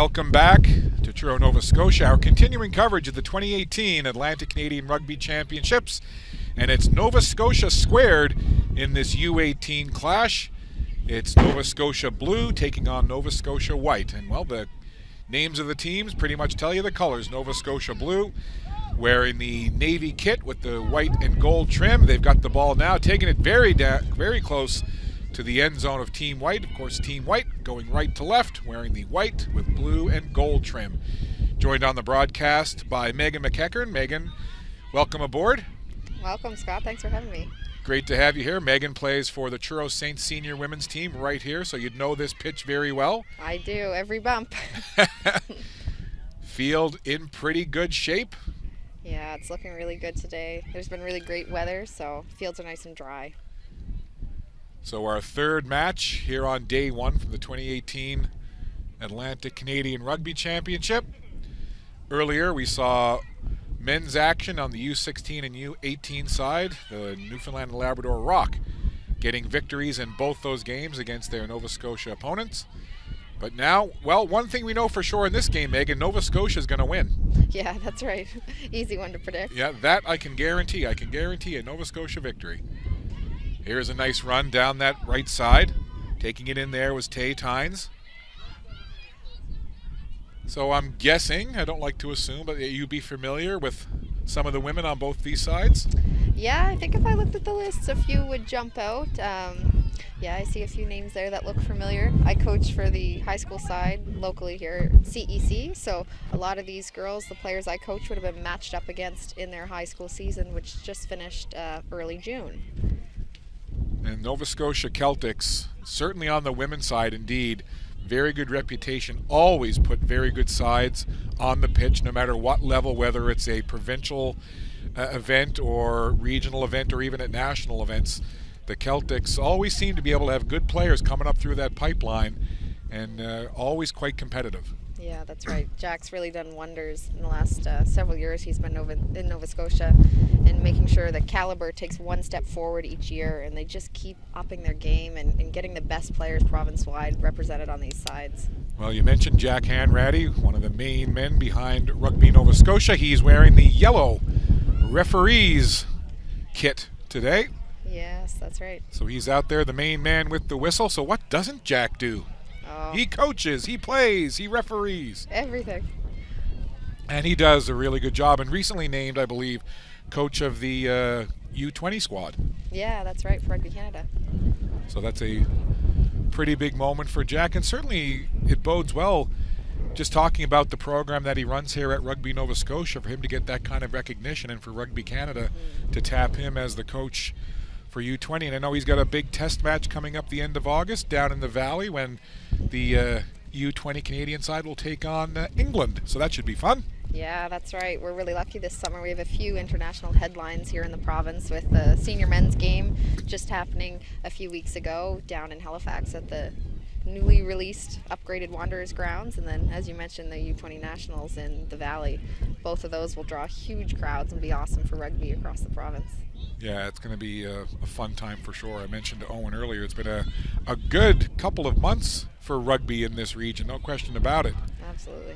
Welcome back to Truro, Nova Scotia. Our continuing coverage of the 2018 Atlantic Canadian Rugby Championships. And it's Nova Scotia squared in this U18 clash. It's Nova Scotia blue taking on Nova Scotia white. And, well, the names of the teams pretty much tell you the colors. Nova Scotia blue wearing the navy kit with the white and gold trim. They've got the ball now, taking it very close to the end zone of Team White. Of course, Team White going right to left, wearing the white with blue and gold trim. Joined on the broadcast by Megan McEachern. Megan, welcome aboard. Welcome, Scott. Thanks for having me. Great to have you here. Megan plays for the Truro Saints senior women's team right here, so you'd know this pitch very well. I do, every bump. Field in pretty good shape. Yeah, it's looking really good today. There's been really great weather, so fields are nice and dry. So our third match here on day one from the 2018 Atlantic Canadian Rugby Championship. Earlier we saw men's action on the U16 and U18 side. The Newfoundland and Labrador Rock getting victories in both those games against their Nova Scotia opponents. But now, well, one thing we know for sure in this game, Megan, Nova Scotia is going to win. Yeah, that's right. Easy one to predict. Yeah, that I can guarantee. I can guarantee a Nova Scotia victory. Here's a nice run down that right side. Taking it in there was Tay Tynes. So I'm guessing, I don't like to assume, but you'd be familiar with some of the women on both these sides? Yeah, I think if I looked at the list, a few would jump out. Yeah, I see a few names there that look familiar. I coach for the high school side locally here, CEC, so a lot of these girls, the players I coach, would have been matched up against in their high school season, which just finished early June. And Nova Scotia Keltics, certainly on the women's side indeed, very good reputation, always put very good sides on the pitch no matter what level, whether it's a provincial event or regional event or even at national events. The Keltics always seem to be able to have good players coming up through that pipeline and always quite competitive. Yeah, that's right. Jack's really done wonders in the last several years. He's been in Nova Scotia and making sure the caliber takes one step forward each year, and they just keep upping their game and getting the best players province-wide represented on these sides. Well, you mentioned Jack Hanratty, one of the main men behind Rugby Nova Scotia. He's wearing the yellow referees kit today. Yes, that's right. So he's out there, the main man with the whistle. So what doesn't Jack do? Oh. He coaches, he plays, he referees. Everything. And he does a really good job, and recently named, I believe, coach of the U20 squad. Yeah, that's right, for Rugby Canada. So that's a pretty big moment for Jack, and certainly it bodes well, just talking about the program that he runs here at Rugby Nova Scotia, for him to get that kind of recognition, and for Rugby Canada to tap him as the coach for U20. And I know he's got a big test match coming up the end of August down in the Valley when the U20 Canadian side will take on England. So that should be fun. Yeah, that's right. We're really lucky this summer. We have a few international headlines here in the province, with the senior men's game just happening a few weeks ago down in Halifax at the newly released upgraded Wanderers grounds, and then, as you mentioned, the U20 Nationals in the Valley. Both of those will draw huge crowds and be awesome for rugby across the province. Yeah, it's going to be a fun time for sure. I mentioned to Owen earlier, it's been a good couple of months for rugby in this region, no question about it. Absolutely.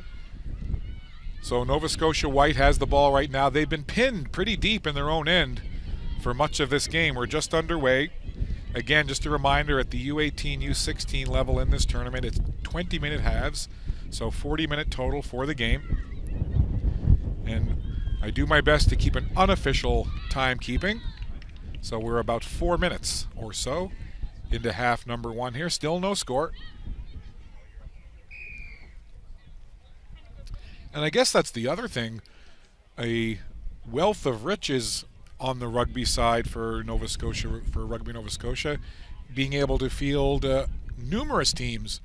So Nova Scotia White has the ball right now. They've been pinned pretty deep in their own end for much of this game. We're just underway. Again, just a reminder, at the U18, U16 level in this tournament, it's 20-minute halves, so 40-minute total for the game. And I do my best to keep an unofficial timekeeping. So we're about 4 minutes or so into half number one here. Still no score. And I guess that's the other thing. A wealth of riches on the rugby side for Nova Scotia, for Rugby Nova Scotia, being able to field numerous teams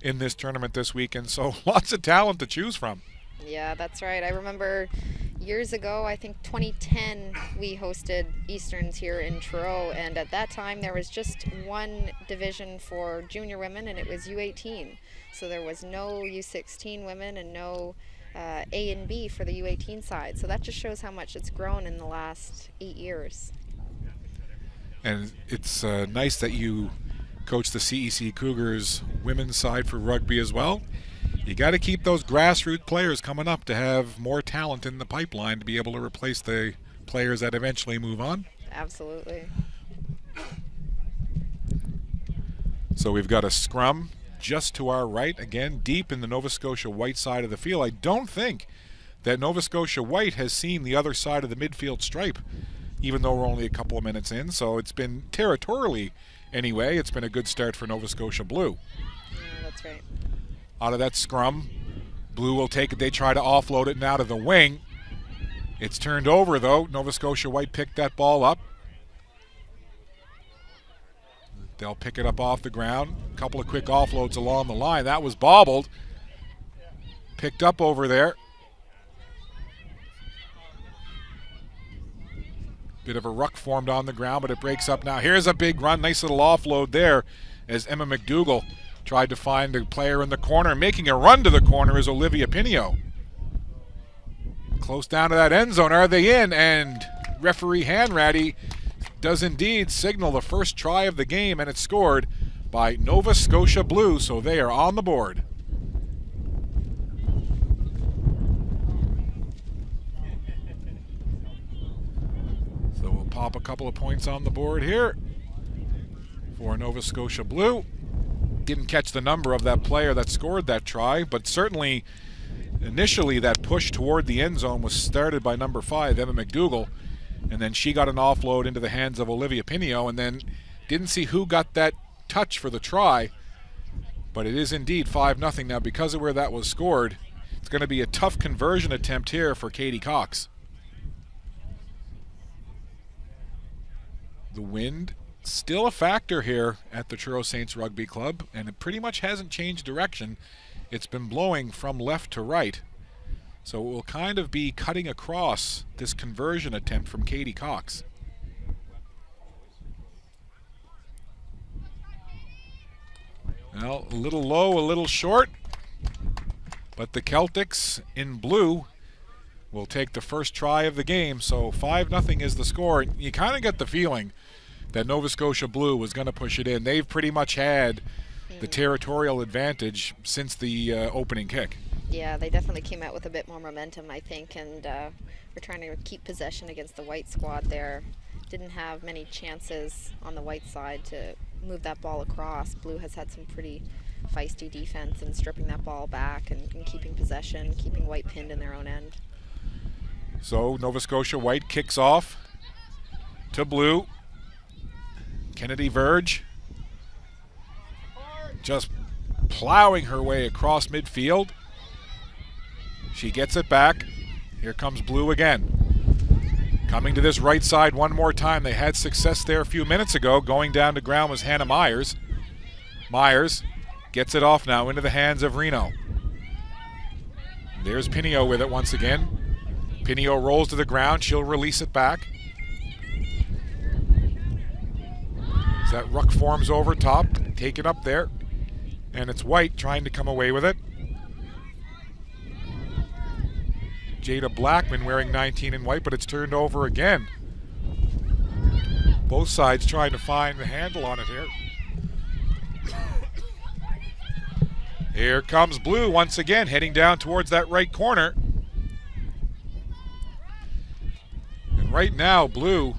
in this tournament this weekend. So lots of talent to choose from. Yeah, that's right. I remember years ago, I think 2010, we hosted Easterns here in Truro, and at that time there was just one division for junior women, and it was U18. So there was no U16 women and no A and B for the U18 side. So that just shows how much it's grown in the last 8 years. And it's nice that you coach the CEC Cougars women's side for rugby as well. You got to keep those grassroots players coming up to have more talent in the pipeline to be able to replace the players that eventually move on. Absolutely. So we've got a scrum just to our right, again, deep in the Nova Scotia White side of the field. I don't think that Nova Scotia White has seen the other side of the midfield stripe, even though we're only a couple of minutes in. So it's been territorially, anyway, it's been a good start for Nova Scotia Blue. Yeah, that's right. Out of that scrum, Blue will take it. They try to offload it now to the wing. It's turned over, though. Nova Scotia White picked that ball up. They'll pick it up off the ground. A couple of quick offloads along the line. That was bobbled. Picked up over there. Bit of a ruck formed on the ground, but it breaks up now. Here's a big run. Nice little offload there as Emma McDougall tried to find a player in the corner. Making a run to the corner is Olivia Pinio. Close down to that end zone. Are they in? And referee Hanratty does indeed signal the first try of the game, and it's scored by Nova Scotia Blue, so they are on the board. So we'll pop a couple of points on the board here for Nova Scotia Blue. Didn't catch the number of that player that scored that try, but certainly initially that push toward the end zone was started by number 5, Emma McDougall, and then she got an offload into the hands of Olivia Pinio, and then didn't see who got that touch for the try, but it is indeed 5-0 now. Because of where that was scored, it's going to be a tough conversion attempt here for Katie Cox. The wind still a factor here at the Truro Saints Rugby Club, and it pretty much hasn't changed direction. It's been blowing from left to right, so it will kind of be cutting across this conversion attempt from Katie Cox. Well, a little low, a little short, but the Keltics in blue will take the first try of the game, so 5-0 is the score. You kind of get the feeling that Nova Scotia Blue was going to push it in. They've pretty much had the territorial advantage since the opening kick. Yeah, they definitely came out with a bit more momentum, I think, and we're trying to keep possession against the white squad there. Didn't have many chances on the white side to move that ball across. Blue has had some pretty feisty defense and stripping that ball back and keeping possession, keeping white pinned in their own end. So Nova Scotia White kicks off to Blue. Kennedy Verge just plowing her way across midfield. She gets it back. Here comes Blue again. Coming to this right side one more time. They had success there a few minutes ago. Going down to ground was Hannah Myers. Myers gets it off now into the hands of Reno. There's Pinio with it once again. Pinio rolls to the ground. She'll release it back. As that ruck forms over top, take it up there. And it's White trying to come away with it. Jada Blackman wearing 19 in white, but it's turned over again. Both sides trying to find the handle on it here. Here comes Blue once again, heading down towards that right corner. And right now, Blue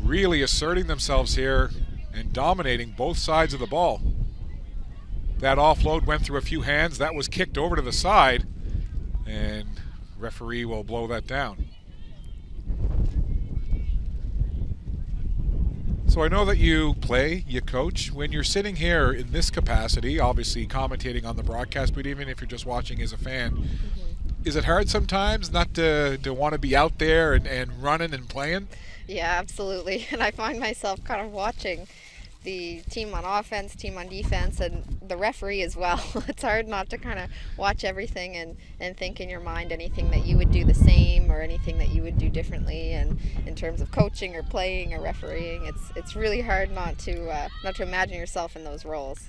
really asserting themselves here and dominating both sides of the ball. That offload went through a few hands. That was kicked over to the side, and referee will blow that down. So I know that you play, you coach. When you're sitting here in this capacity, obviously commentating on the broadcast, but even if you're just watching as a fan, is it hard sometimes not to want to be out there and running and playing? Yeah, absolutely. And I find myself kind of watching the team on offense, team on defense, and the referee as well. It's hard not to kind of watch everything and think in your mind anything that you would do the same or anything that you would do differently. And in terms of coaching or playing or refereeing, it's really hard not to imagine yourself in those roles.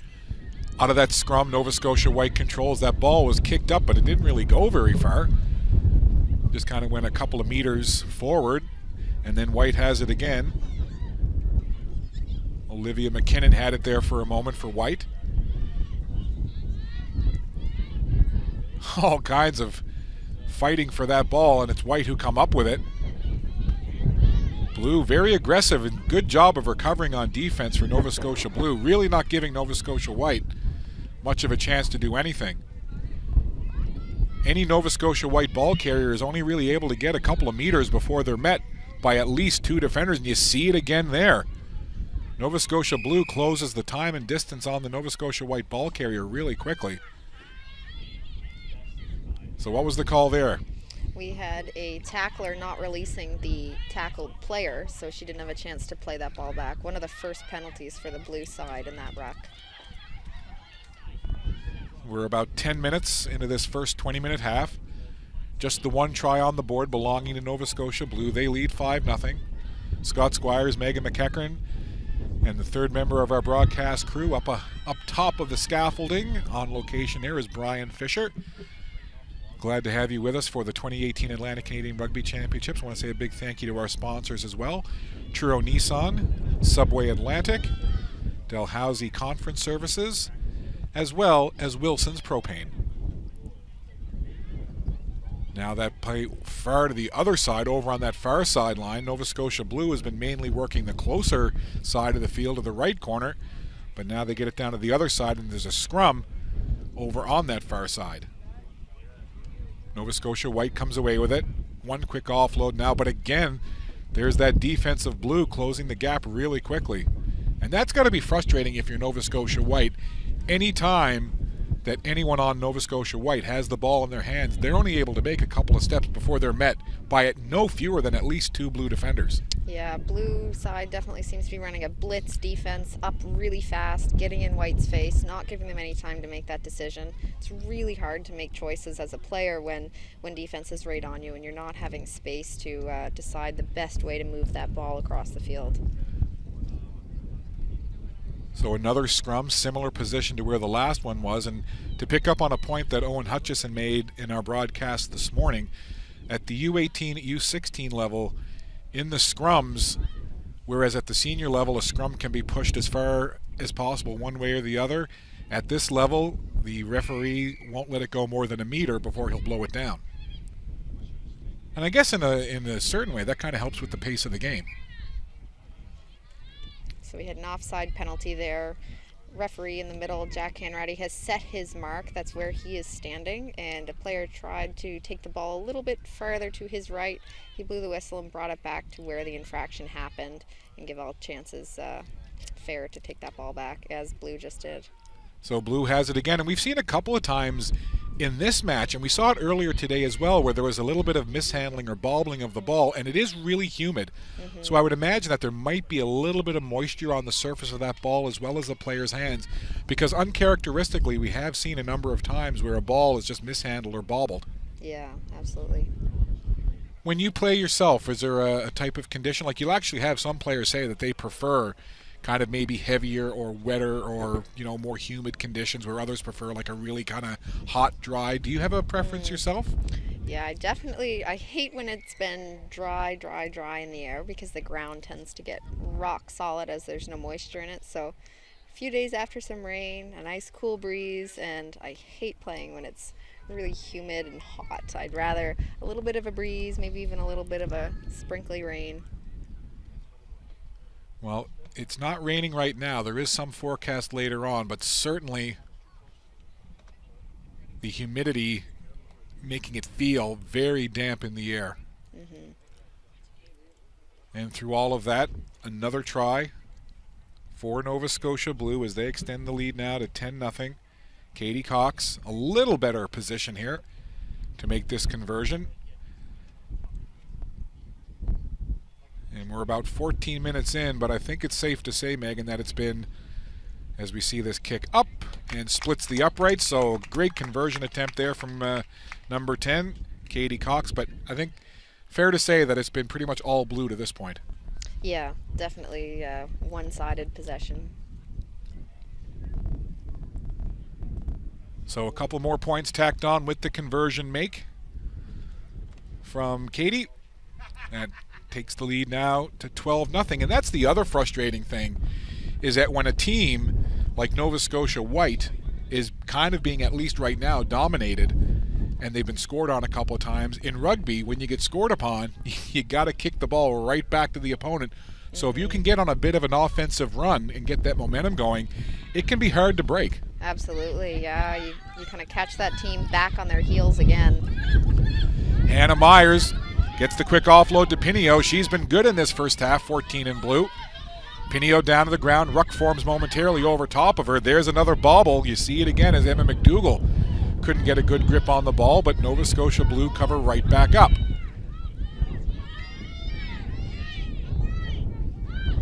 Out of that scrum, Nova Scotia White controls. That ball was kicked up, but it didn't really go very far. Just kind of went a couple of meters forward, and then White has it again. Olivia McKinnon had it there for a moment for White. all kinds of fighting for that ball, and it's White who come up with it. Blue very aggressive and good job of recovering on defense for Nova Scotia Blue, really not giving Nova Scotia White much of a chance to do anything. Any Nova Scotia White ball carrier is only really able to get a couple of meters before they're met by at least 2 defenders, and you see it again there. Nova Scotia Blue closes the time and distance on the Nova Scotia White ball carrier really quickly. So what was the call there? We had a tackler not releasing the tackled player, so she didn't have a chance to play that ball back. One of the first penalties for the blue side in that ruck. We're about 10 minutes into this first 20-minute half. Just the one try on the board belonging to Nova Scotia Blue. They lead 5-0. Scott Squires, Megan McEachern, and the third member of our broadcast crew up top of the scaffolding on location there is Brian Fisher. Glad to have you with us for the 2018 Atlantic Canadian Rugby Championships. I want to say a big thank you to our sponsors as well. Truro Nissan, Subway Atlantic, Dalhousie Conference Services, as well as Wilson's Propane. Now that play far to the other side, over on that far sideline, Nova Scotia Blue has been mainly working the closer side of the field to the right corner, but now they get it down to the other side and there's a scrum over on that far side. Nova Scotia White comes away with it. One quick offload now, but again, there's that defensive Blue closing the gap really quickly. And that's got to be frustrating if you're Nova Scotia White. Anytime that anyone on Nova Scotia White has the ball in their hands, they're only able to make a couple of steps before they're met by no fewer than at least 2 Blue defenders. Yeah, blue side definitely seems to be running a blitz defense up really fast, getting in White's face, not giving them any time to make that decision. It's really hard to make choices as a player when defense is right on you and you're not having space to decide the best way to move that ball across the field. So another scrum, similar position to where the last one was, and to pick up on a point that Owen Hutchison made in our broadcast this morning, at the U18, U16 level, in the scrums, whereas at the senior level a scrum can be pushed as far as possible one way or the other, at this level the referee won't let it go more than a meter before he'll blow it down. And I guess in a certain way that kind of helps with the pace of the game. So we had an offside penalty there. Referee in the middle, Jack Hanratty, has set his mark. That's where he is standing, and a player tried to take the ball a little bit farther to his right. He blew the whistle and brought it back to where the infraction happened and give all chances fair to take that ball back, as Blue just did. So Blue has it again, and we've seen a couple of times in this match, and we saw it earlier today as well, where there was a little bit of mishandling or bobbling of the ball, and it is really humid. So I would imagine that there might be a little bit of moisture on the surface of that ball as well as the player's hands, because uncharacteristically we have seen a number of times where a ball is just mishandled or bobbled. Yeah, absolutely. When you play yourself, is there a type of condition? Like, you'll actually have some players say that they prefer kind of maybe heavier or wetter or, you know, more humid conditions, where others prefer like a really kind of hot, dry. Do you have a preference yourself? Yeah, I hate when it's been dry in the air, because the ground tends to get rock solid as there's no moisture in it. So a few days after some rain, a nice cool breeze, and I hate playing when it's really humid and hot. I'd rather a little bit of a breeze, maybe even a little bit of a sprinkly rain. Well, it's not raining right now. There is some forecast later on, but certainly the humidity making it feel very damp in the air. And through all of that, another try for Nova Scotia Blue as they extend the lead now to 10-0. Katie Cox, a little better position here to make this conversion. And we're about 14 minutes in, but I think it's safe to say, Megan, that it's been, as we see this kick up and splits the upright. So great conversion attempt there from number 10, Katie Cox. But I think fair to say that it's been pretty much all Blue to this point. Yeah, definitely one-sided possession. So a couple more points tacked on with the conversion make from Katie. That takes the lead now to 12-0. And that's the other frustrating thing, is that when a team like Nova Scotia White is kind of being, at least right now, dominated, and they've been scored on a couple of times. In rugby, when you get scored upon, you got to kick the ball right back to the opponent. So if you can get on a bit of an offensive run and get that momentum going, it can be hard to break. Absolutely, yeah. You kind of catch that team back on their heels again. Hannah Myers gets the quick offload to Pinio. She's been good in this first half, 14 in blue. Pinio down to the ground. Ruck forms momentarily over top of her. There's another bobble. You see it again as Emma McDougall couldn't get a good grip on the ball, but Nova Scotia Blue cover right back up.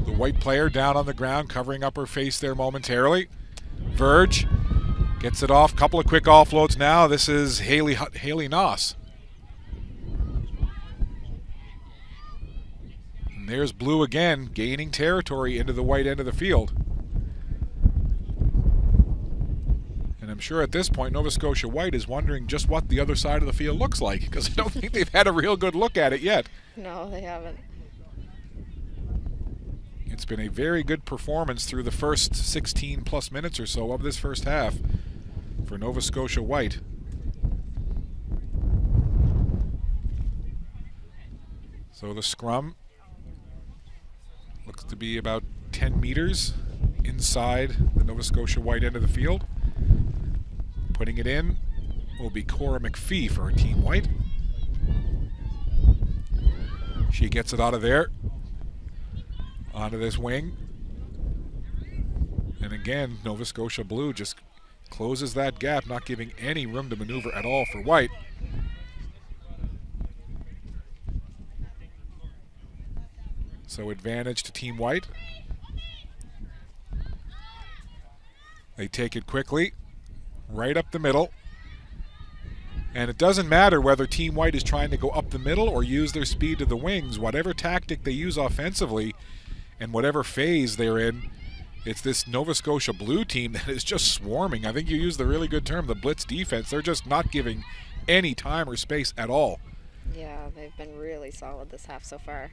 The white player down on the ground, covering up her face there momentarily. Verge gets it off. Couple of quick offloads now. This is Haley Noss. And there's Blue again, gaining territory into the white end of the field. And I'm sure at this point, Nova Scotia White is wondering just what the other side of the field looks like, because I don't think they've had a real good look at it yet. No, they haven't. It's been a very good performance through the first 16 plus minutes or so of this first half for Nova Scotia White. So the scrum looks to be about 10 meters inside the Nova Scotia White end of the field. Putting it in will be Cora McPhee for her team white. She gets it out of there. Onto this wing. And again, Nova Scotia Blue just closes that gap, not giving any room to maneuver at all for White. So advantage to Team White. They take it quickly, right up the middle. And it doesn't matter whether Team White is trying to go up the middle or use their speed to the wings. Whatever tactic they use offensively and whatever phase they're in, it's this Nova Scotia Blue team that is just swarming. I think you used the really good term, the blitz defense. They're just not giving any time or space at all. Yeah, they've been really solid this half so far.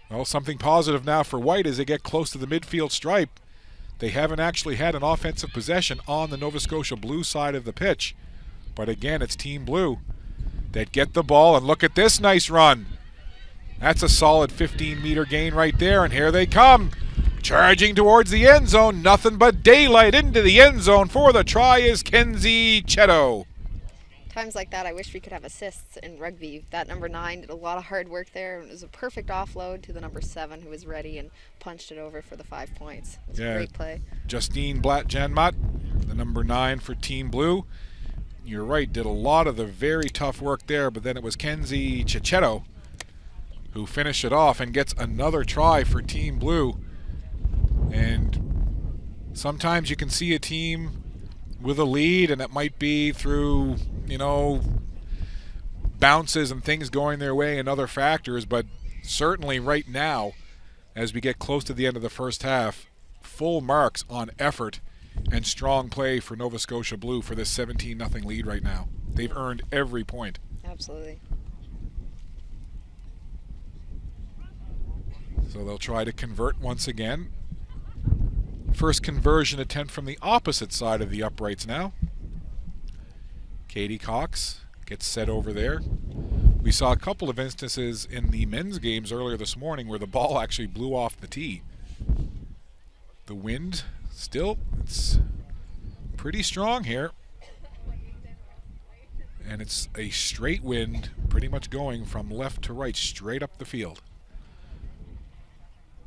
Well, something positive now for White as they get close to the midfield stripe. They haven't actually had an offensive possession on the Nova Scotia Blue side of the pitch. But again, it's Team Blue that get the ball, and look at this nice run. That's a solid 15-meter gain right there, and here they come. Charging towards the end zone, nothing but daylight into the end zone for the try is Kenzie Chetto. Times like that, I wish we could have assists in rugby. That number 9 did a lot of hard work there. It was a perfect offload to the number 7 who was ready and punched it over for the 5 points. It was a great play. Justine Blatt-Janmot, the number 9 for Team Blue. You're right, did a lot of the very tough work there, but then it was Kenzie Chetto who finished it off and gets another try for Team Blue. And sometimes you can see a team with a lead, and it might be through, bounces and things going their way and other factors, but certainly right now, as we get close to the end of the first half, full marks on effort and strong play for Nova Scotia Blue for this 17-0 lead right now. They've earned every point. Absolutely. So they'll try to convert once again. First conversion attempt from the opposite side of the uprights now. Katie Cox gets set over there. We saw a couple of instances in the men's games earlier this morning where the ball actually blew off the tee. The wind still, it's pretty strong here. And it's a straight wind pretty much going from left to right straight up the field.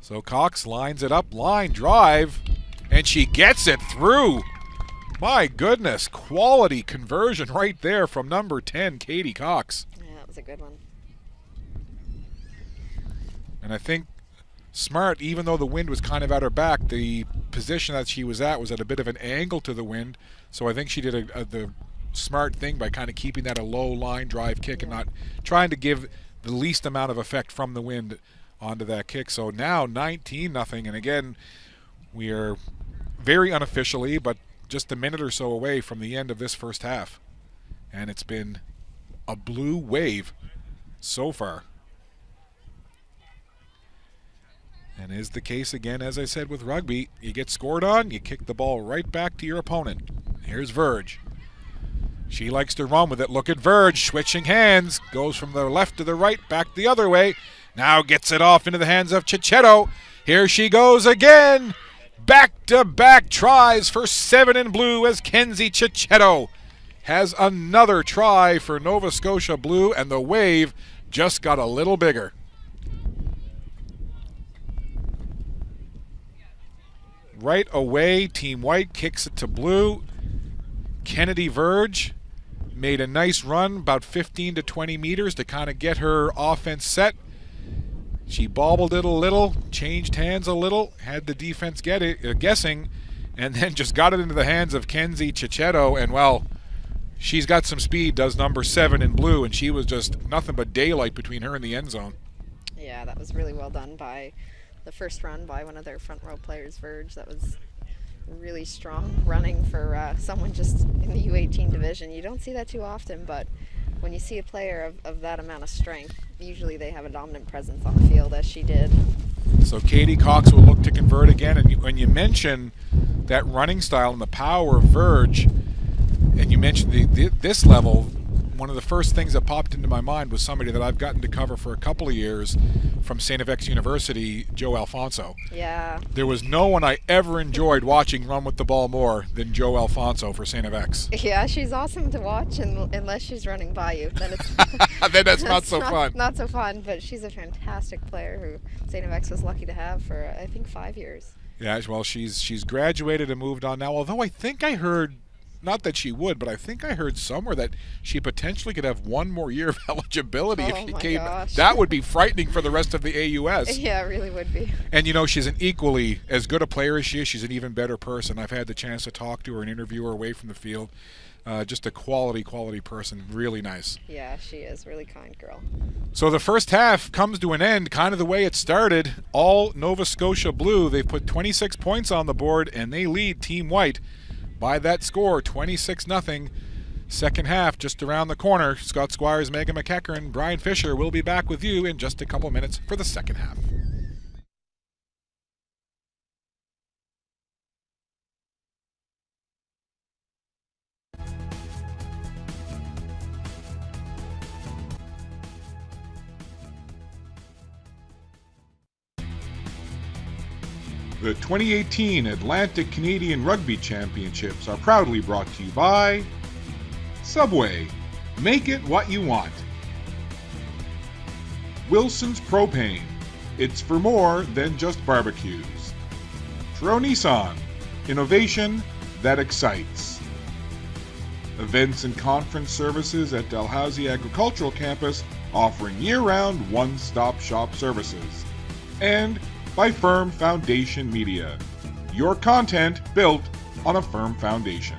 So Cox lines it up, line drive, and she gets it through. My goodness, quality conversion right there from number 10, Katie Cox. Yeah, that was a good one. And I think Smart, even though the wind was kind of at her back, the position that she was at a bit of an angle to the wind. So I think she did the smart thing by kind of keeping that a low line drive kick and not trying to give the least amount of effect from the wind onto that kick. So now 19-0, and again, we are very unofficially, but just a minute or so away from the end of this first half. And it's been a blue wave so far. And is the case again, as I said, with rugby. You get scored on, you kick the ball right back to your opponent. Here's Verge. She likes to run with it. Look at Verge switching hands. Goes from the left to the right, back the other way. Now gets it off into the hands of Chichetto. Here she goes again. Back-to-back tries for 7 in blue as Kenzie Chichetto has another try for Nova Scotia Blue, and the wave just got a little bigger. Right away, Team White kicks it to blue. Kennedy Verge made a nice run, about 15 to 20 meters to kind of get her offense set. She bobbled it a little, changed hands a little, had the defense guessing, and then just got it into the hands of Kenzie Chichetto, and well, she's got some speed, does number 7 in blue, and she was just nothing but daylight between her and the end zone. Yeah, that was really well done by the first run by one of their front row players, Verge. That was really strong running for someone just in the U18 division. You don't see that too often, but when you see a player of that amount of strength, usually they have a dominant presence on the field, as she did. So Katie Cox will look to convert again, and when you mention that running style and the power of Verge, and you mentioned this level, one of the first things that popped into my mind was somebody that I've gotten to cover for a couple of years from St. FX University, Joe Alfonso. Yeah. There was no one I ever enjoyed watching run with the ball more than Joe Alfonso for St. FX. Yeah, she's awesome to watch unless she's running by you. Then it's then that's not so fun. Not so fun, but she's a fantastic player who St. FX was lucky to have for, I think, 5 years. Yeah, well, she's graduated and moved on now, although I think I heard, not that she would, but I think I heard somewhere that she potentially could have one more year of eligibility if she came. Gosh. That would be frightening for the rest of the AUS. Yeah, it really would be. And you know, she's an equally as good a player as she is. She's an even better person. I've had the chance to talk to her and interview her away from the field. Just a quality person. Really nice. Yeah, she is. Really kind girl. So the first half comes to an end kind of the way it started. All Nova Scotia Blue. They've put 26 points on the board, and they lead Team White by that score, 26-0. Second half just around the corner. Scott Squires, Megan McEachern, Brian Fisher will be back with you in just a couple minutes for the second half. The 2018 Atlantic Canadian Rugby Championships are proudly brought to you by Subway. Make it what you want. Wilson's Propane. It's for more than just barbecues. Truro Nissan. Innovation that excites. Events and conference services at Dalhousie Agricultural Campus, offering year-round one-stop shop services. And by Firm Foundation Media. Your content built on a firm foundation.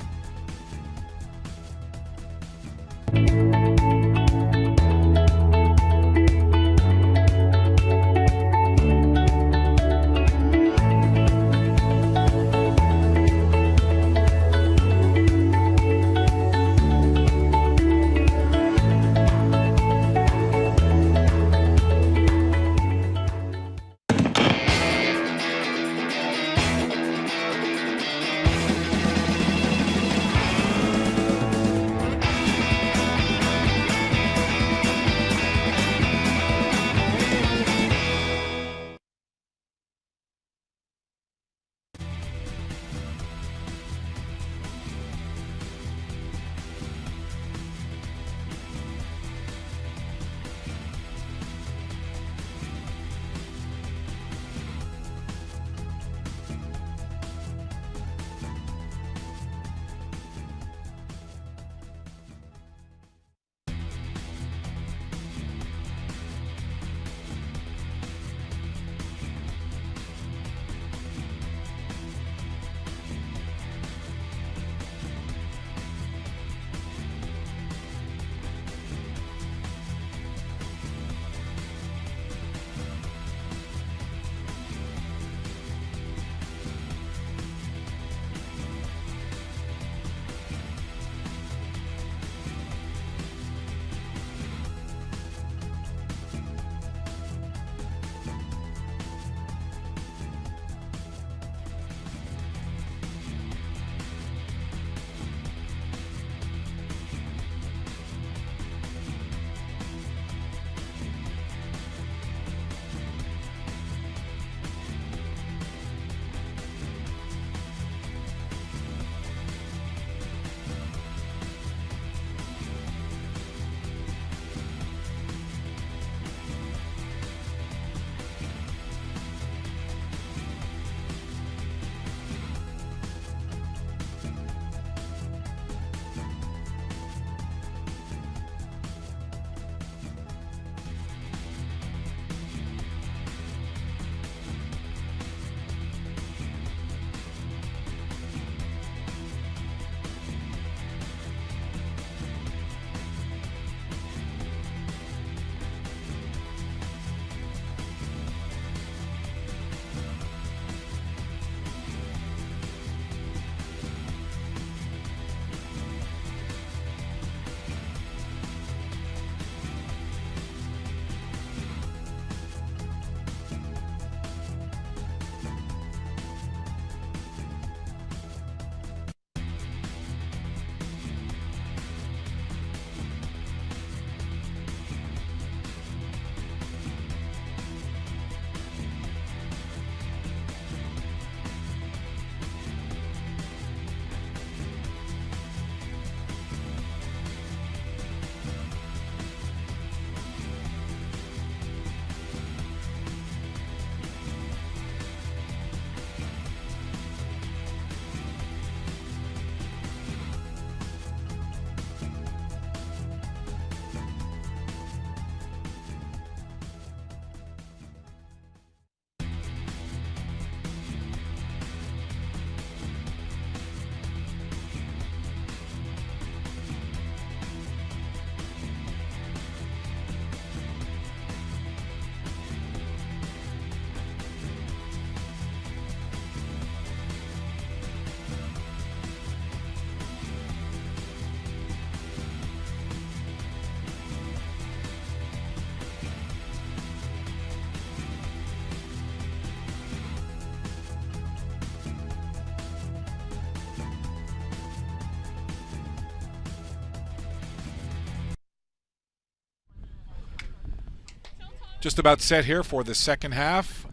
Just about set here for the second half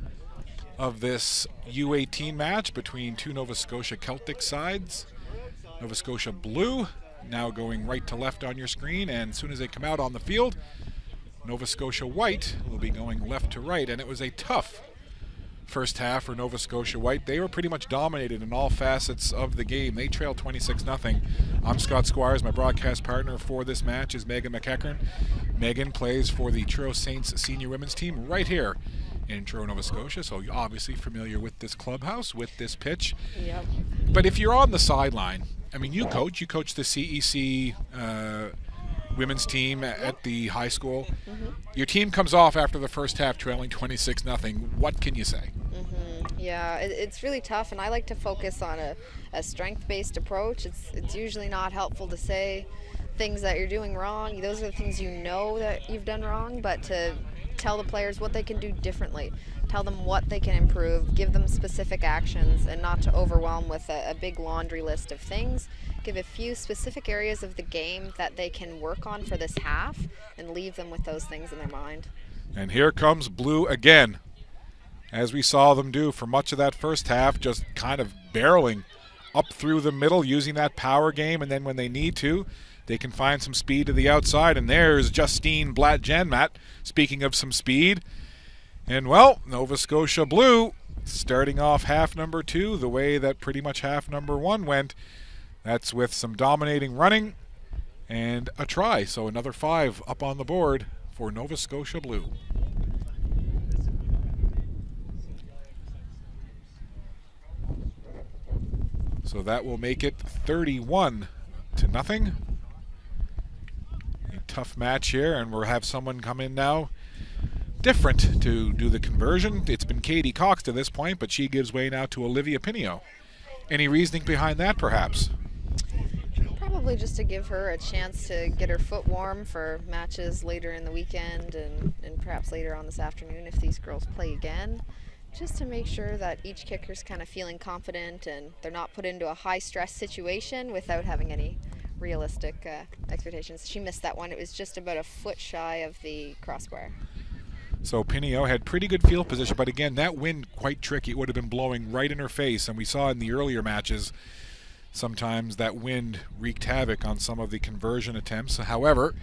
of this U18 match between two Nova Scotia Celtic sides. Nova Scotia blue now going right to left on your screen, and as soon as they come out on the field, Nova Scotia white will be going left to right. And it was a tough first half for Nova Scotia white. They were pretty much dominated in all facets of the game. They trailed 26-0. I'm Scott Squires. My broadcast partner for this match is Megan McEachern. Megan plays for the Truro Saints senior women's team right here in Truro, Nova Scotia, so you're obviously familiar with this clubhouse, with this pitch. Yep. But if you're on the sideline, I mean, you coach the CEC women's team at the high school. Mm-hmm. Your team comes off after the first half trailing 26-0. What can you say? Yeah, it's really tough, and I like to focus on a strength-based approach. It's usually not helpful to say things that you're doing wrong. Those are the things you know that you've done wrong, but to tell the players what they can do differently, tell them what they can improve, give them specific actions, and not to overwhelm with a big laundry list of things. Give a few specific areas of the game that they can work on for this half and leave them with those things in their mind. And here comes blue again, as we saw them do for much of that first half, just kind of barreling up through the middle, using that power game, and then when they need to, they can find some speed to the outside. And there's Justine Blatt-Janmat, speaking of some speed. And, well, Nova Scotia blue starting off half number 2 the way that pretty much half number 1 went. That's with some dominating running and a try. So another 5 up on the board for Nova Scotia blue. So that will make it 31-0. A tough match here, and we'll have someone come in now different to do the conversion. It's been Katie Cox to this point, but she gives way now to Olivia Pinio. Any reasoning behind that, perhaps? Probably just to give her a chance to get her foot warm for matches later in the weekend and perhaps later on this afternoon if these girls play again. Just to make sure that each kicker's kind of feeling confident and they're not put into a high-stress situation without having any realistic expectations. She missed that one. It was just about a foot shy of the crossbar. So Pinio had pretty good field position, but again, that wind quite tricky. It would have been blowing right in her face, and we saw in the earlier matches sometimes that wind wreaked havoc on some of the conversion attempts. However,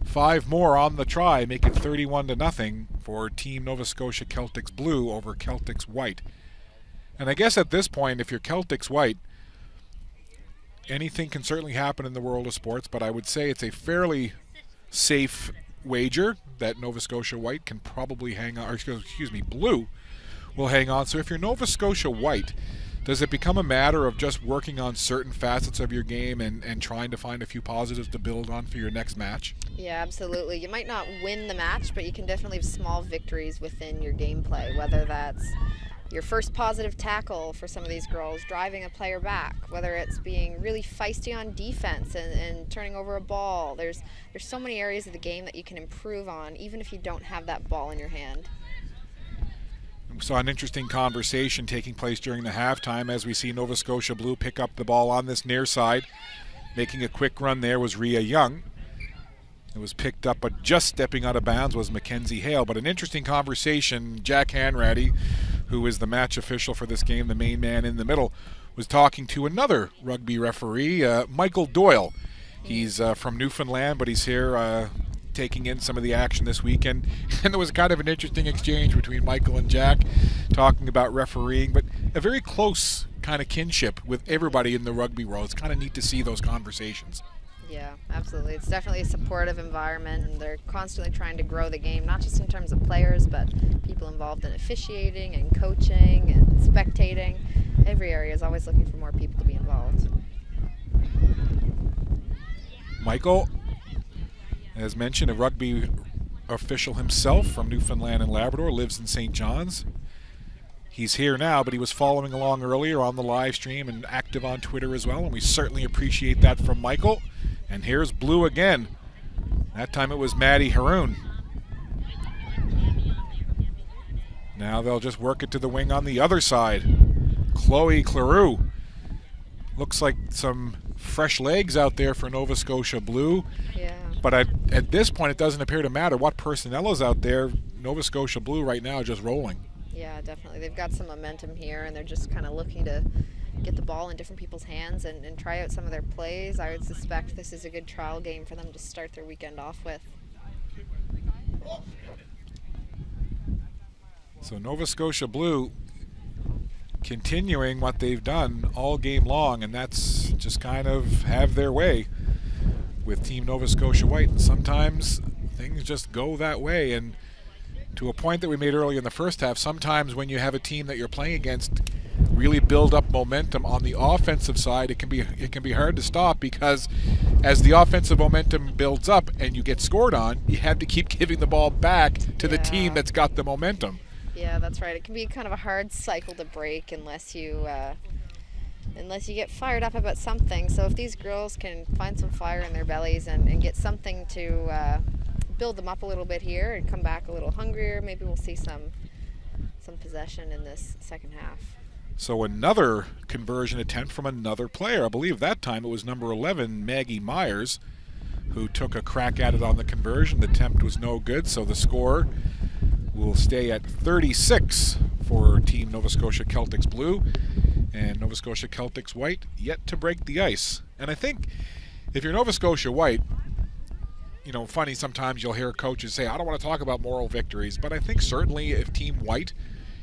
5 more on the try, make it 31-0 for Team Nova Scotia Celtics blue over Celtics white. And I guess at this point, if you're Celtics white, anything can certainly happen in the world of sports, but I would say it's a fairly safe wager that Nova Scotia white can probably hang on, or excuse me, blue will hang on. So if you're Nova Scotia white, does it become a matter of just working on certain facets of your game and trying to find a few positives to build on for your next match? Yeah, absolutely. You might not win the match, but you can definitely have small victories within your gameplay, whether that's your first positive tackle for some of these girls, driving a player back, whether it's being really feisty on defense and turning over a ball. There's so many areas of the game that you can improve on, even if you don't have that ball in your hand. We saw an interesting conversation taking place during the halftime as we see Nova Scotia blue pick up the ball on this near side. Making a quick run there was Rhea Young. It was picked up, but just stepping out of bounds was Mackenzie Hale. But an interesting conversation. Jack Hanratty, who is the match official for this game, the main man in the middle, was talking to another rugby referee, Michael Doyle. He's from Newfoundland, but he's here taking in some of the action this weekend. And there was kind of an interesting exchange between Michael and Jack talking about refereeing, but a very close kind of kinship with everybody in the rugby world. It's kind of neat to see those conversations. Yeah, absolutely. It's definitely a supportive environment, and they're constantly trying to grow the game, not just in terms of players, but people involved in officiating and coaching and spectating. Every area is always looking for more people to be involved. Michael, as mentioned, a rugby official himself from Newfoundland and Labrador, lives in St. John's. He's here now, but he was following along earlier on the live stream and active on Twitter as well, and we certainly appreciate that from Michael. And here's blue again. That time it was Maddie Haroon. Now they'll just work it to the wing on the other side. Chloe Claroux. Looks like some fresh legs out there for Nova Scotia blue. Yeah. But at this point, it doesn't appear to matter what personnel is out there. Nova Scotia Blue right now just rolling. Yeah, definitely. They've got some momentum here, and they're just kind of looking to get the ball in different people's hands and try out some of their plays. I would suspect this is a good trial game for them to start their weekend off with. So Nova Scotia Blue continuing what they've done all game long, and that's just kind of have their way with Team Nova Scotia White. And sometimes things just go that way, and to a point that we made earlier in the first half, sometimes when you have a team that you're playing against really build up momentum on the offensive side, it can be hard to stop, because as the offensive momentum builds up and you get scored on, you have to keep giving the ball back to the team that's got the momentum. Yeah, that's right. It can be kind of a hard cycle to break unless you get fired up about something. So if these girls can find some fire in their bellies and get something to build them up a little bit here and come back a little hungrier, maybe we'll see some possession in this second half. So another conversion attempt from another player. I believe that time it was number 11, Maggie Myers, who took a crack at it on the conversion. The attempt was no good, so the score will stay at 36 for Team Nova Scotia Keltics Blue, and Nova Scotia Keltics White yet to break the ice. And I think if you're Nova Scotia White, you know, funny, sometimes you'll hear coaches say, I don't want to talk about moral victories, but I think certainly if Team White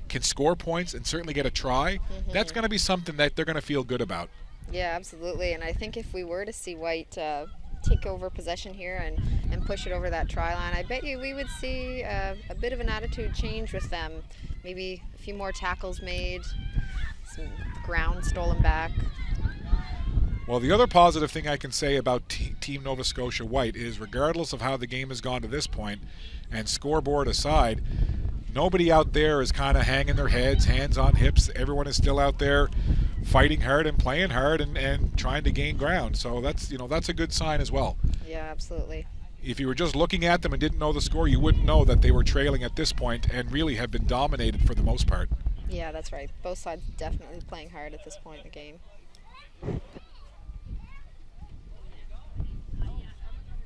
can score points and certainly get a try, that's going to be something that they're going to feel good about. Yeah, absolutely. And I think if we were to see White take over possession here and push it over that try line, I bet you we would see a bit of an attitude change with them. Maybe a few more tackles made, some ground stolen back. Well, the other positive thing I can say about Team Nova Scotia White is, regardless of how the game has gone to this point, and scoreboard aside, nobody out there is kind of hanging their heads, hands on hips. Everyone is still out there fighting hard and playing hard and trying to gain ground. So that's a good sign as well. Yeah, absolutely. If you were just looking at them and didn't know the score, you wouldn't know that they were trailing at this point and really have been dominated for the most part. Yeah, that's right. Both sides definitely playing hard at this point in the game.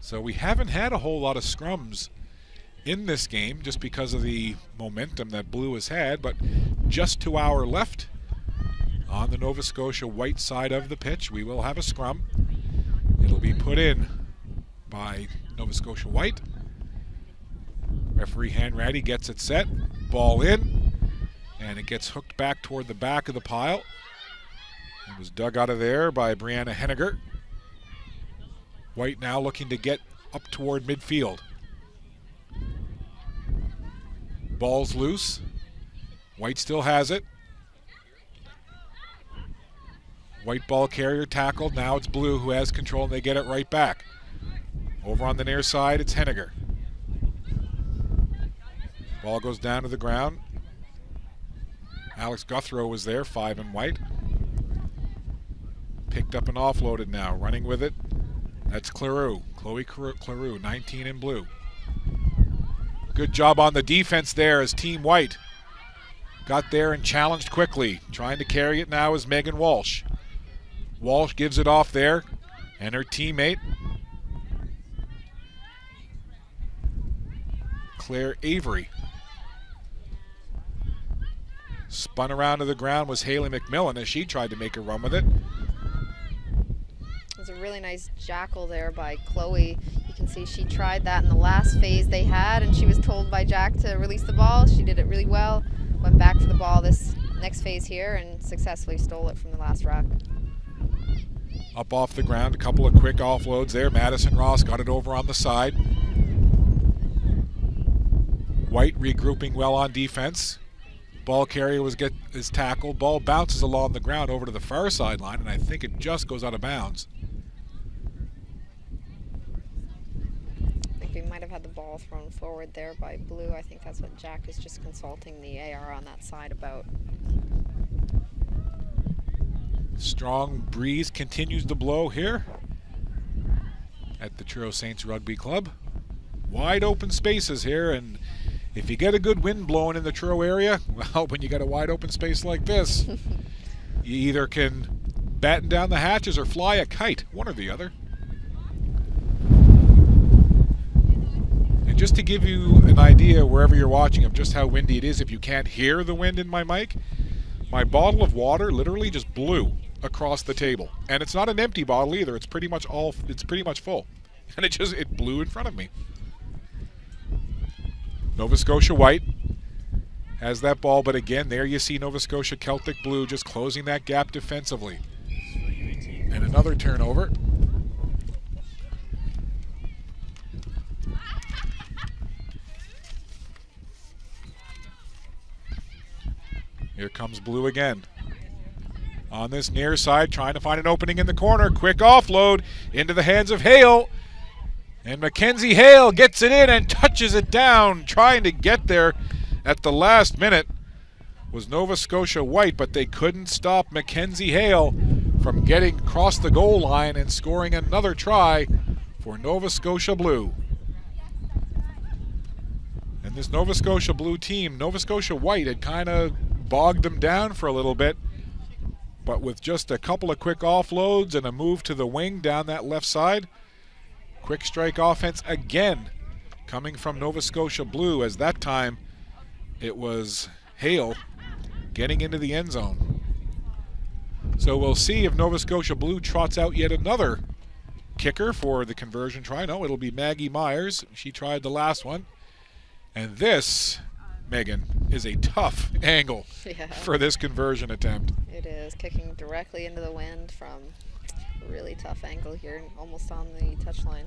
So we haven't had a whole lot of scrums in this game just because of the momentum that Blue has had, but just 2 hours left on the Nova Scotia White side of the pitch. We will have a scrum. It'll be put in by Nova Scotia White. Referee Hanratty gets it set, ball in, and it gets hooked back toward the back of the pile. It was dug out of there by Brianna Henniger. White now looking to get up toward midfield. Ball's loose. White still has it. White ball carrier tackled. Now it's Blue who has control, and they get it right back. Over on the near side, it's Henniger. Ball goes down to the ground. Alex Guthrow was there, 5 in white. Picked up and offloaded now. Running with it, that's Chloe Claroux, 19 in blue. Good job on the defense there as Team White got there and challenged quickly. Trying to carry it now is Megan Walsh. Walsh gives it off there, and her teammate, Claire Avery. Spun around to the ground was Haley McMillan as she tried to make a run with it. It was a really nice jackal there by Chloe. You can see she tried that in the last phase they had, and she was told by Jack to release the ball. She did it really well, went back for the ball this next phase here and successfully stole it from the last ruck. Up off the ground, a couple of quick offloads there. Madison Ross got it over on the side. White regrouping well on defense. Ball carrier is tackled. Ball bounces along the ground over to the far sideline, and I think it just goes out of bounds. I think we might have had the ball thrown forward there by Blue. I think that's what Jack is just consulting the AR on that side about. Strong breeze continues to blow here at the Truro Saints Rugby Club. Wide open spaces here, and if you get a good wind blowing in the Truro area, well, when you got a wide open space like this, you either can batten down the hatches or fly a kite, one or the other. And just to give you an idea wherever you're watching of just how windy it is, if you can't hear the wind in my mic, my bottle of water literally just blew across the table. And it's not an empty bottle either. It's pretty much full. And it blew in front of me. Nova Scotia White has that ball, but again, there you see Nova Scotia Celtic Blue just closing that gap defensively. And another turnover. Here comes Blue again. On this near side, trying to find an opening in the corner. Quick offload into the hands of Hale. And Mackenzie Hale gets it in and touches it down. Trying to get there at the last minute was Nova Scotia White, but they couldn't stop Mackenzie Hale from getting across the goal line and scoring another try for Nova Scotia Blue. And this Nova Scotia Blue team, Nova Scotia White had kind of bogged them down for a little bit, but with just a couple of quick offloads and a move to the wing down that left side, quick strike offense again coming from Nova Scotia Blue, as that time it was Hale getting into the end zone. So we'll see if Nova Scotia Blue trots out yet another kicker for the conversion try. No, it'll be Maggie Myers. She tried the last one. And this, Megan, is a tough angle for this conversion attempt. It is, kicking directly into the wind from a really tough angle here, almost on the touchline.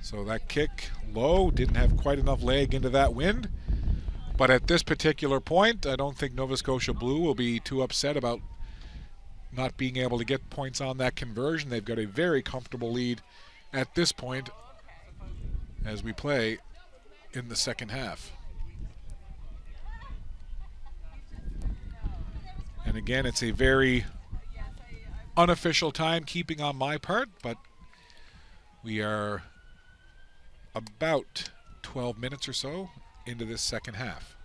So that kick low, didn't have quite enough leg into that wind. But at this particular point, I don't think Nova Scotia Blue will be too upset about not being able to get points on that conversion. They've got a very comfortable lead at this point as we play in the second half. And again, it's a very unofficial timekeeping on my part, but we are about 12 minutes or so into this second half.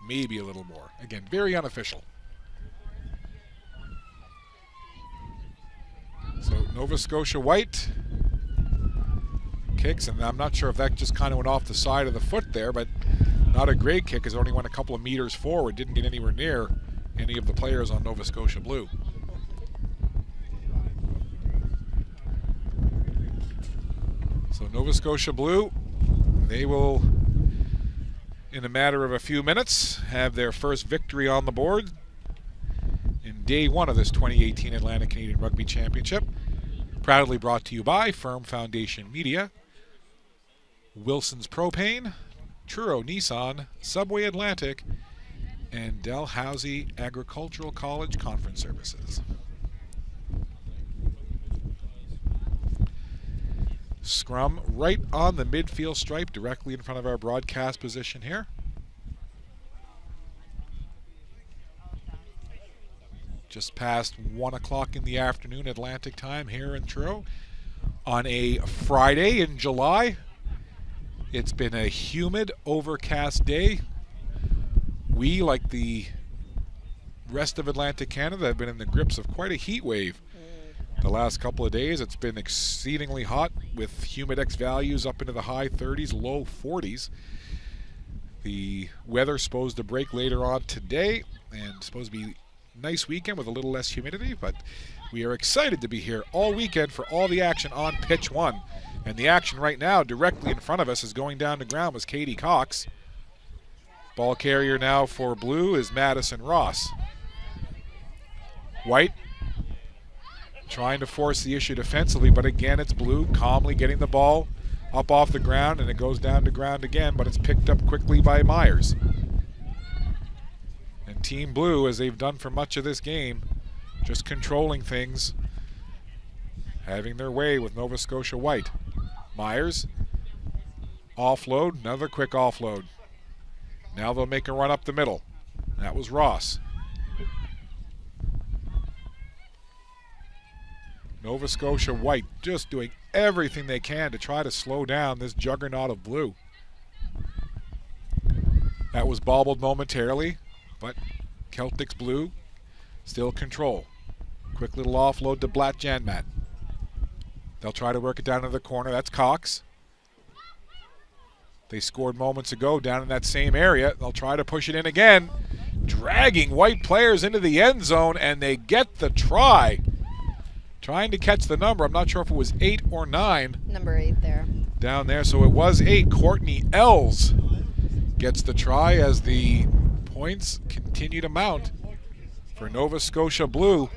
Maybe a little more. Again, very unofficial. So Nova Scotia White kicks, and I'm not sure if that just kind of went off the side of the foot there, but not a great kick, as it only went a couple of meters forward, didn't get anywhere near any of the players on Nova Scotia Blue. So Nova Scotia Blue, they will, in a matter of a few minutes, have their first victory on the board in day one of this 2018 Atlantic Canadian Rugby Championship. Proudly brought to you by Firm Foundation Media, Wilson's Propane, Truro Nissan, Subway Atlantic, and Dalhousie Agricultural College Conference Services. Scrum right on the midfield stripe, directly in front of our broadcast position here. Just past 1 o'clock in the afternoon Atlantic time here in Truro on a Friday in July. It's been a humid, overcast day. We, like the rest of Atlantic Canada, have been in the grips of quite a heat wave. The last couple of days, it's been exceedingly hot with Humidex values up into the high 30s, low 40s. The weather's supposed to break later on today, and supposed to be a nice weekend with a little less humidity, but we are excited to be here all weekend for all the action on pitch one. And the action right now, directly in front of us, is going down to ground was Katie Cox. Ball carrier now for Blue is Madison Ross. White trying to force the issue defensively, but again it's Blue calmly getting the ball up off the ground, and it goes down to ground again, but it's picked up quickly by Myers. And Team Blue, as they've done for much of this game, just controlling things, having their way with Nova Scotia White. Myers, offload, another quick offload. Now they'll make a run up the middle. That was Ross. Nova Scotia White just doing everything they can to try to slow down this juggernaut of Blue. That was bobbled momentarily, but Celtics Blue still control. Quick little offload to Blatt Janmat. They'll try to work it down into the corner. That's Cox. They scored moments ago down in that same area. They'll try to push it in again, dragging white players into the end zone, and they get the try. Trying to catch the number. I'm not sure if it was 8 or 9. Number 8 there. Down there, so it was 8. Courtney Els gets the try as the points continue to mount for Nova Scotia Blue.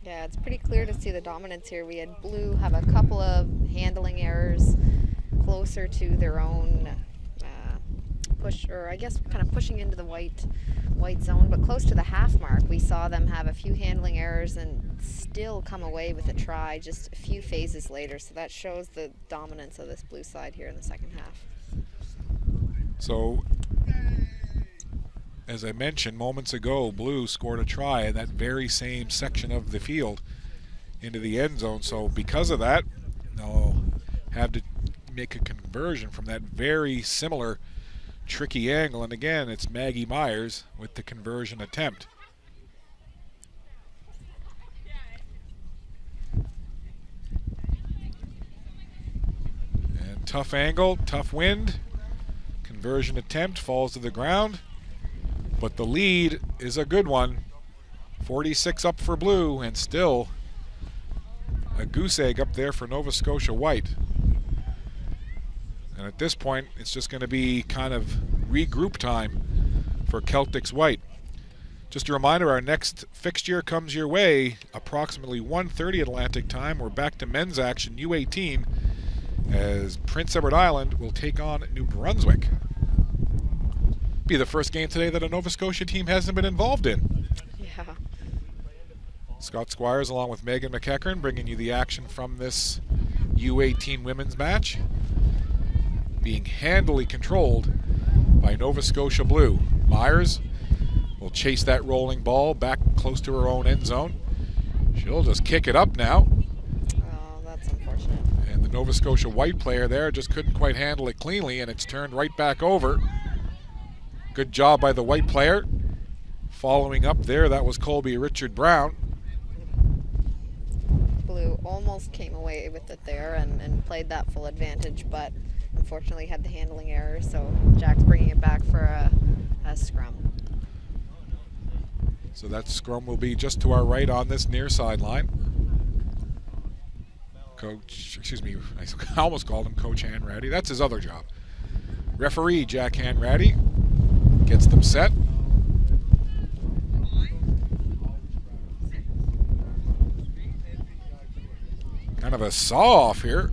Yeah, it's pretty clear to see the dominance here. We had Blue have a couple of handling errors closer to their own push, or I guess kind of pushing into the white zone, but close to the half mark. We saw them have a few handling errors and still come away with a try just a few phases later. So that shows the dominance of this Blue side here in the second half. So, as I mentioned moments ago, Blue scored a try in that very same section of the field into the end zone. So because of that, they'll have to make a conversion from that very similar tricky angle. And again, it's Maggie Myers with the conversion attempt. And tough angle, tough wind. Conversion attempt falls to the ground. But the lead is a good one. 46 up for Blue, and still a goose egg up there for Nova Scotia White. And at this point, it's just going to be kind of regroup time for Keltics White. Just a reminder, our next fixture comes your way approximately 1:30 Atlantic time. We're back to men's action, U18, as Prince Edward Island will take on New Brunswick. Be the first game today that a Nova Scotia team hasn't been involved in. Yeah. Scott Squires along with Megan McEachern bringing you the action from this U18 women's match, being handily controlled by Nova Scotia Blue. Myers will chase that rolling ball back close to her own end zone. She'll just kick it up now. Oh, that's unfortunate. And the Nova Scotia White player there just couldn't quite handle it cleanly, and it's turned right back over. Good job by the White player. Following up there, that was Colby Richard Brown. Blue almost came away with it there and played that full advantage, but unfortunately had the handling error, so Jack's bringing it back for a scrum. So that scrum will be just to our right on this near sideline. Coach, excuse me, I almost called him Coach Hanratty. That's his other job. Referee Jack Hanratty gets them set. Kind of a saw-off here.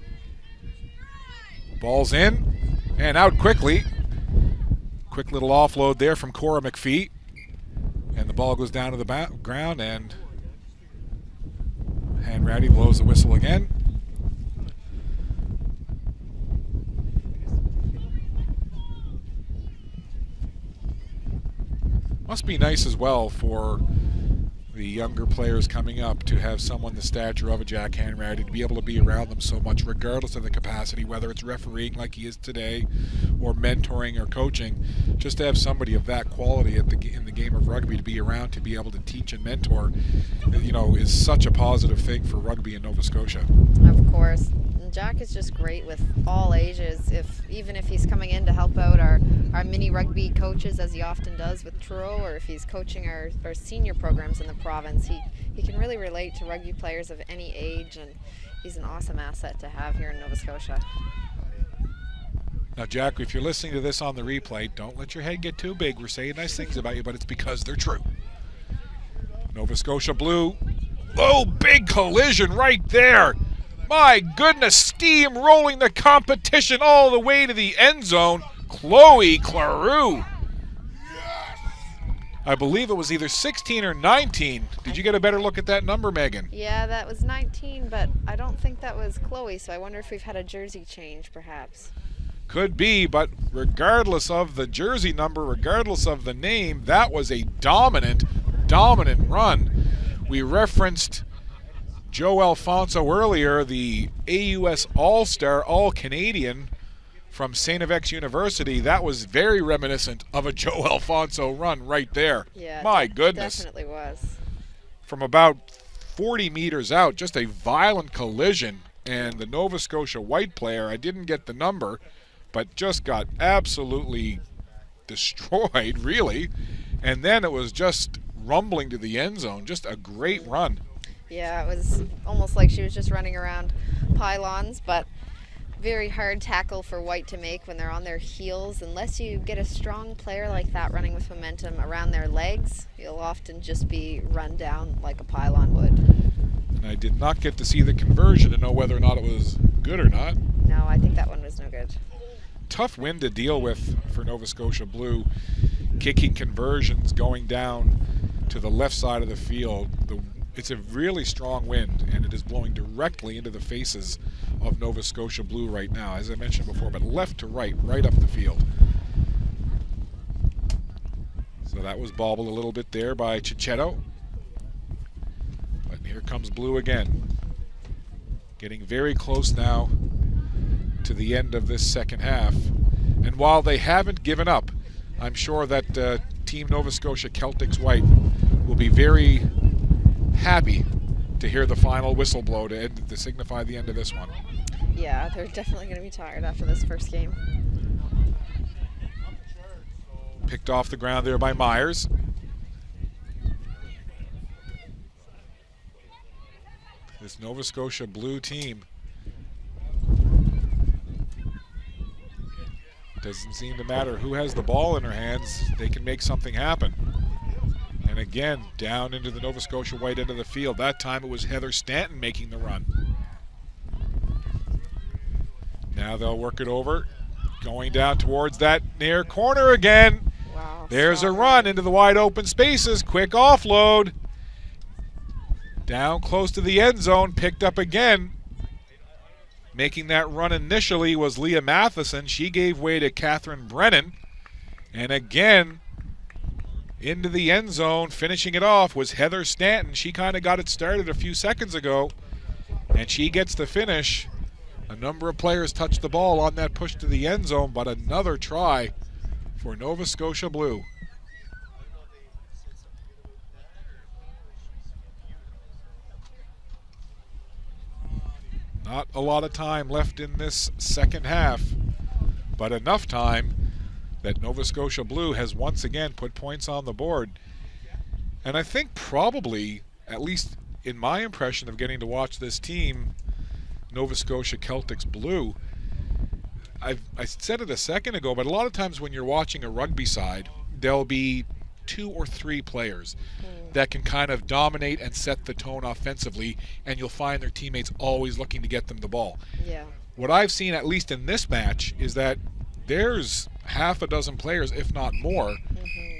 Ball's in and out quickly. Quick little offload there from Cora McPhee. And the ball goes down to the ground, and Hanratty blows the whistle again. Must be nice as well for the younger players coming up to have someone the stature of a Jack Hanratty, to be able to be around them so much regardless of the capacity, whether it's refereeing like he is today or mentoring or coaching. Just to have somebody of that quality in the game of rugby to be around, to be able to teach and mentor, is such a positive thing for rugby in Nova Scotia. Of course. Jack is just great with all ages. Even if he's coming in to help out our mini rugby coaches, as he often does with Truro, or if he's coaching our senior programs in the province, he can really relate to rugby players of any age, and he's an awesome asset to have here in Nova Scotia. Now, Jack, if you're listening to this on the replay, don't let your head get too big. We're saying nice things about you, but it's because they're true. Nova Scotia Blue. Oh, big collision right there. My goodness, steamrolling the competition all the way to the end zone. Chloe Claroux. I believe it was either 16 or 19. Did you get a better look at that number, Megan? Yeah, that was 19, but I don't think that was Chloe, so I wonder if we've had a jersey change, perhaps. Could be, but regardless of the jersey number, regardless of the name, that was a dominant run. We referenced Joe Alfonso earlier, the AUS All-Star, All-Canadian from St. FX University. That was very reminiscent of a Joe Alfonso run right there. Yeah, my goodness. Definitely was. from about 40 meters out, just a violent collision, and the Nova Scotia White player, I didn't get the number, but just got absolutely destroyed, really. And then it was just rumbling to the end zone. Just a great run. Yeah, it was almost like she was just running around pylons, but very hard tackle for White to make when they're on their heels. Unless you get a strong player like that running with momentum around their legs, you'll often just be run down like a pylon would. And I did not get to see the conversion to know whether or not it was good or not. No, I think that one was no good. Tough wind to deal with for Nova Scotia Blue. Kicking conversions going down to the left side of the field. It's a really strong wind, and it is blowing directly into the faces of Nova Scotia Blue right now, as I mentioned before, but left to right, right up the field. So that was bobbled a little bit there by Cicchetto. But here comes Blue again. Getting very close now to the end of this second half. And while they haven't given up, I'm sure that Team Nova Scotia Keltics White will be very happy to hear the final whistle blow to signify the end of this one. Yeah, they're definitely going to be tired after this first game. Picked off the ground there by Myers. This Nova Scotia Blue team doesn't seem to matter who has the ball in their hands, they can make something happen. And again, down into the Nova Scotia White end of the field. That time it was Heather Stanton making the run. Now they'll work it over. Going down towards that near corner again. Wow. There's a run into the wide open spaces. Quick offload. Down close to the end zone. Picked up again. Making that run initially was Leah Matheson. She gave way to Catherine Brennan. And again, into the end zone, finishing it off was Heather Stanton. She kind of got it started a few seconds ago, and she gets the finish. A number of players touched the ball on that push to the end zone, but another try for Nova Scotia Blue. Not a lot of time left in this second half, but enough time that Nova Scotia Blue has once again put points on the board. And I think probably, at least in my impression of getting to watch this team, Nova Scotia Keltics Blue, I said it a second ago, but a lot of times when you're watching a rugby side, there'll be 2 or 3 players that can kind of dominate and set the tone offensively, and you'll find their teammates always looking to get them the ball. Yeah. What I've seen, at least in this match, is that there's half a dozen players, if not more,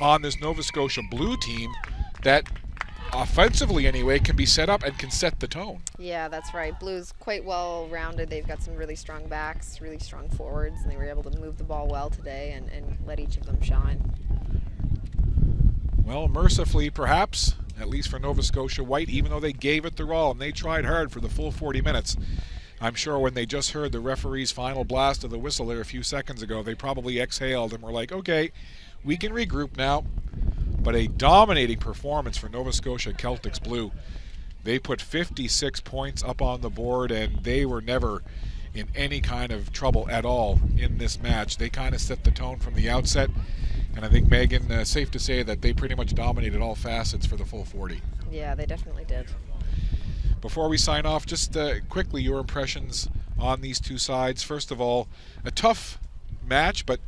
on this Nova Scotia Blue team that offensively anyway can be set up and can set the tone. Yeah, that's right. Blue's quite well rounded. They've got some really strong backs, really strong forwards, and they were able to move the ball well today and let each of them shine. Well, mercifully perhaps, at least for Nova Scotia White, even though they gave it their all and they tried hard for the full 40 minutes, I'm sure when they just heard the referee's final blast of the whistle there a few seconds ago, they probably exhaled and were like, okay, we can regroup now. But a dominating performance for Nova Scotia Keltics Blue. They put 56 points up on the board, and they were never in any kind of trouble at all in this match. They kind of set the tone from the outset, and I think, Megan, safe to say that they pretty much dominated all facets for the full 40. Yeah, they definitely did. Before we sign off, just quickly your impressions on these two sides. First of all, a tough match, but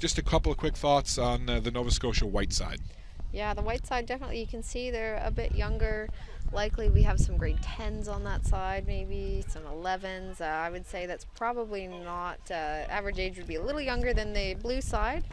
just a couple of quick thoughts on the Nova Scotia White side. Yeah, the White side, definitely, you can see they're a bit younger. Likely we have some grade 10s on that side, maybe some 11s. I would say that's probably not, average age would be a little younger than the Blue side,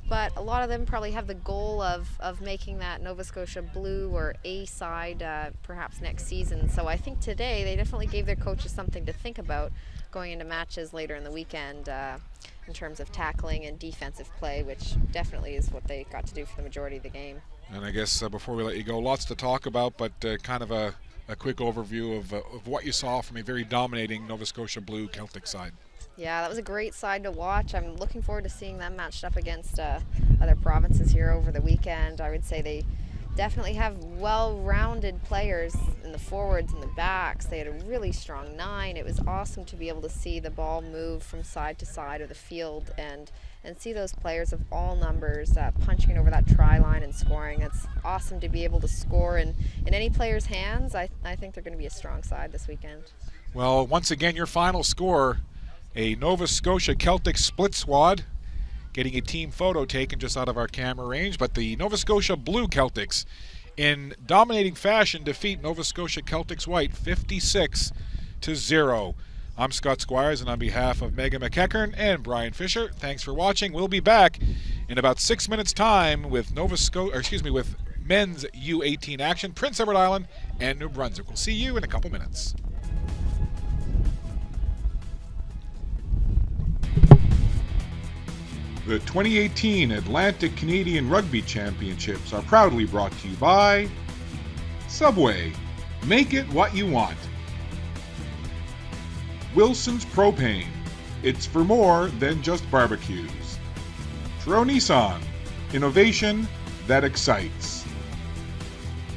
but a lot of them probably have the goal of making that Nova Scotia Blue or A side perhaps next season. So I think today they definitely gave their coaches something to think about going into matches later in the weekend in terms of tackling and defensive play, which definitely is what they got to do for the majority of the game. And I guess before we let you go, lots to talk about, but kind of a quick overview of what you saw from a very dominating Nova Scotia Blue Celtic side. Yeah, that was a great side to watch. I'm looking forward to seeing them matched up against other provinces here over the weekend. I would say they definitely have well-rounded players in the forwards and the backs. They had a really strong 9. It was awesome to be able to see the ball move from side to side of the field and see those players of all numbers punching over that try line and scoring. It's awesome to be able to score in any player's hands. I think they're going to be a strong side this weekend. Well, once again, your final score, a Nova Scotia Celtics split squad, getting a team photo taken just out of our camera range, but the Nova Scotia Blue Celtics, in dominating fashion, defeat Nova Scotia Celtics White 56-0. I'm Scott Squires, and on behalf of Megan McEachern and Brian Fisher, thanks for watching. We'll be back in about 6 minutes' time with with men's U18 action, Prince Edward Island and New Brunswick. We'll see you in a couple minutes. The 2018 Atlantic Canadian Rugby Championships are proudly brought to you by Subway. Make it what you want. Wilson's Propane. It's for more than just barbecues. Truro Nissan. Innovation that excites.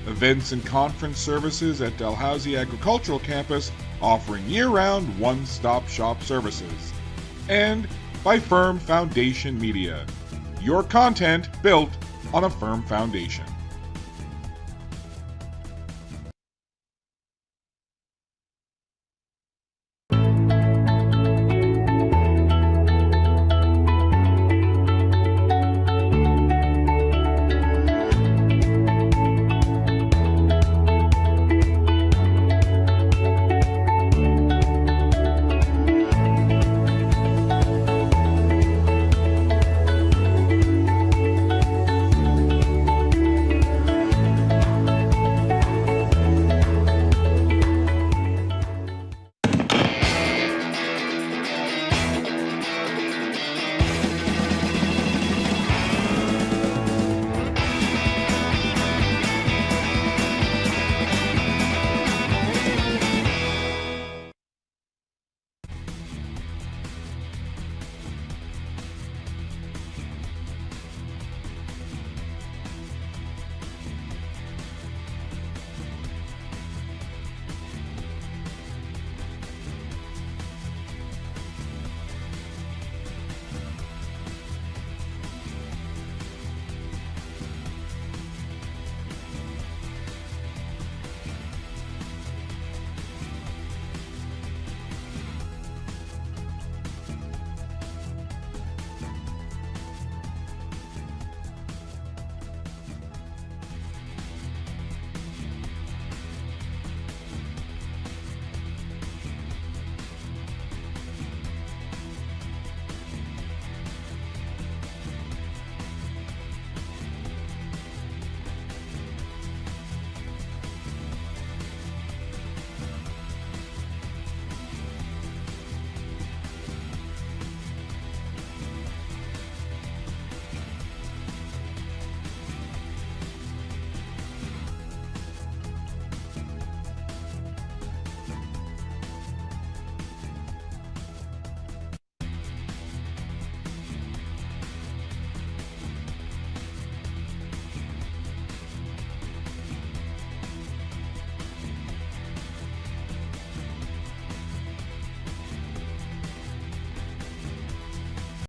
Events and conference services at Dalhousie Agricultural Campus, offering year-round one-stop shop services. And by Firm Foundation Media. Your content built on a firm foundation.